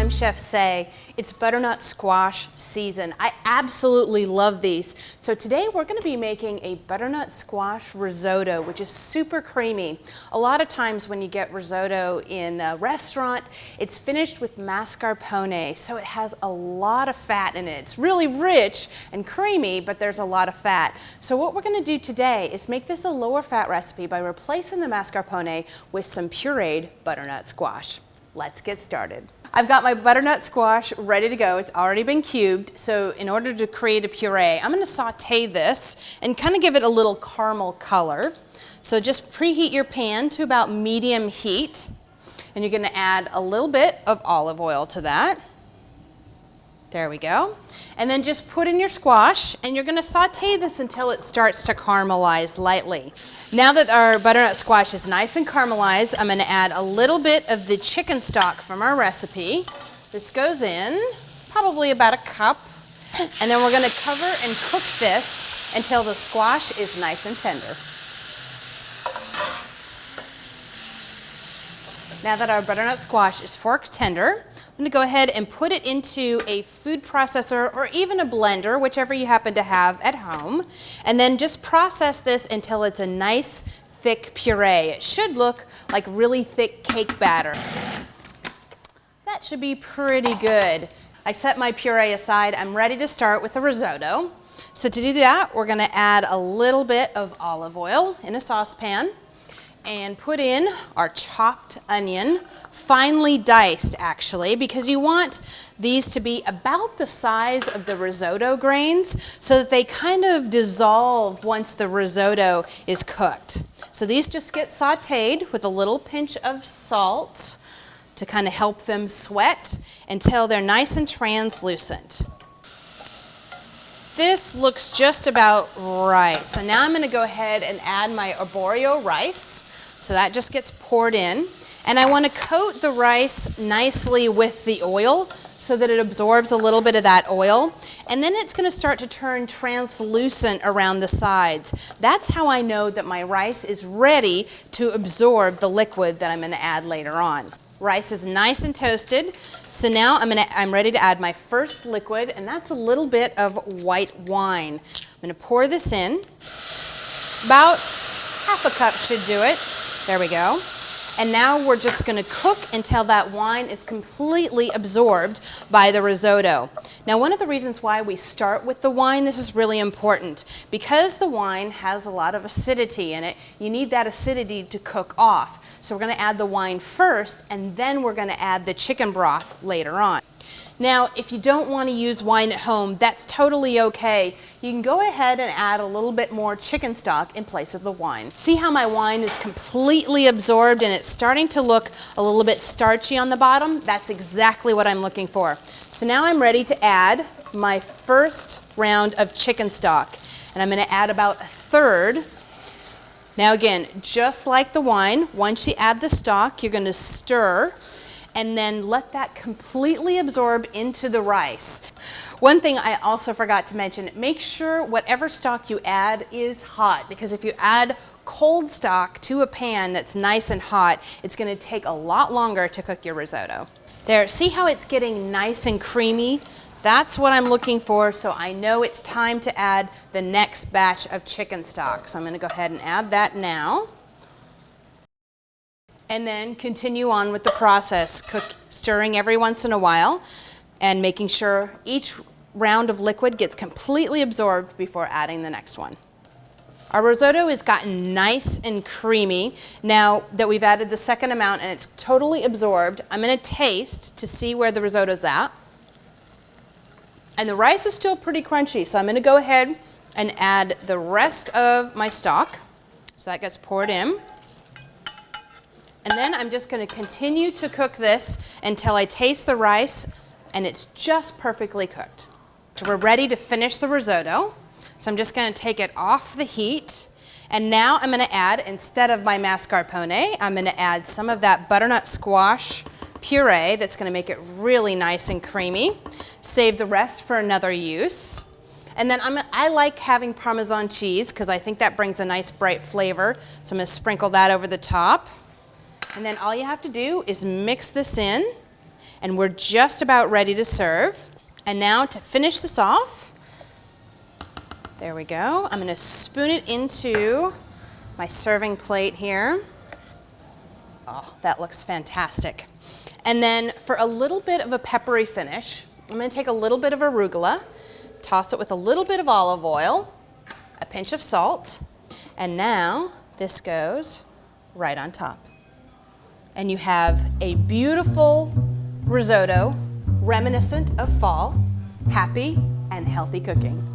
time chefs say, it's butternut squash season. I absolutely love these. So today we're going to be making a butternut squash risotto, which is super creamy. A lot of times when you get risotto in a restaurant, it's finished with mascarpone, so it has a lot of fat in it. It's really rich and creamy, but there's a lot of fat. So what we're going to do today is make this a lower fat recipe by replacing the mascarpone with some pureed butternut squash. Let's get started. I've got my butternut squash ready to go. It's already been cubed. So in order to create a puree, I'm going to saute this and kind of give it a little caramel color. So just preheat your pan to about medium heat. And you're going to add a little bit of olive oil to that. There we go. And then just put in your squash, and you're going to saute this until it starts to caramelize lightly. Now that our butternut squash is nice and caramelized, I'm going to add a little bit of the chicken stock from our recipe. This goes in probably about a cup, and then we're going to cover and cook this until the squash is nice and tender. Now that our butternut squash is fork tender, I'm going to go ahead and put it into a food processor or even a blender, whichever you happen to have at home, and then just process this until it's a nice thick puree. It should look like really thick cake batter. That should be pretty good. I set my puree aside. I'm ready to start with the risotto. So to do that, we're going to add a little bit of olive oil in a saucepan and put in our chopped onion, finely diced actually, because you want these to be about the size of the risotto grains so that they kind of dissolve once the risotto is cooked. So these just get sauteed with a little pinch of salt to kind of help them sweat until they're nice and translucent. This looks just about right. So now I'm going to go ahead and add my Arborio rice. So that just gets poured in. And I want to coat the rice nicely with the oil so that it absorbs a little bit of that oil. And then it's going to start to turn translucent around the sides. That's how I know that my rice is ready to absorb the liquid that I'm going to add later on. Rice is nice and toasted. So now I'm ready to add my first liquid, and that's a little bit of white wine. I'm going to pour this in. About half a cup should do it. There we go. And now we're just going to cook until that wine is completely absorbed by the risotto. Now, one of the reasons why we start with the wine, this is really important. Because the wine has a lot of acidity in it, you need that acidity to cook off. So we're going to add the wine first, and then we're going to add the chicken broth later on. Now, if you don't want to use wine at home, that's totally okay. You can go ahead and add a little bit more chicken stock in place of the wine. See how my wine is completely absorbed and it's starting to look a little bit starchy on the bottom? That's exactly what I'm looking for. So now I'm ready to add my first round of chicken stock. And I'm going to add about a third. Now again, just like the wine, once you add the stock, you're going to stir and then let that completely absorb into the rice. One thing I also forgot to mention, make sure whatever stock you add is hot, because if you add cold stock to a pan that's nice and hot, it's going to take a lot longer to cook your risotto. There, see how it's getting nice and creamy? That's what I'm looking for, so I know it's time to add the next batch of chicken stock. So I'm going to go ahead and add that now. And then continue on with the process, stirring every once in a while and making sure each round of liquid gets completely absorbed before adding the next one. Our risotto has gotten nice and creamy now that we've added the second amount and it's totally absorbed. I'm going to taste to see where the risotto's at. And the rice is still pretty crunchy, so I'm going to go ahead and add the rest of my stock. So that gets poured in. And then I'm just going to continue to cook this until I taste the rice and it's just perfectly cooked. So we're ready to finish the risotto. So I'm just going to take it off the heat. And now I'm going to add, instead of my mascarpone, I'm going to add some of that butternut squash puree that's going to make it really nice and creamy. Save the rest for another use. And then I like having Parmesan cheese because I think that brings a nice bright flavor. So I'm going to sprinkle that over the top. And then all you have to do is mix this in And we're just about ready to serve. And now to finish this off, there we go. I'm gonna spoon it into my serving plate here. Oh, that looks fantastic. And then for a little bit of a peppery finish, I'm gonna take a little bit of arugula, toss it with a little bit of olive oil, a pinch of salt, and now this goes right on top. And you have a beautiful risotto reminiscent of fall, happy and healthy cooking.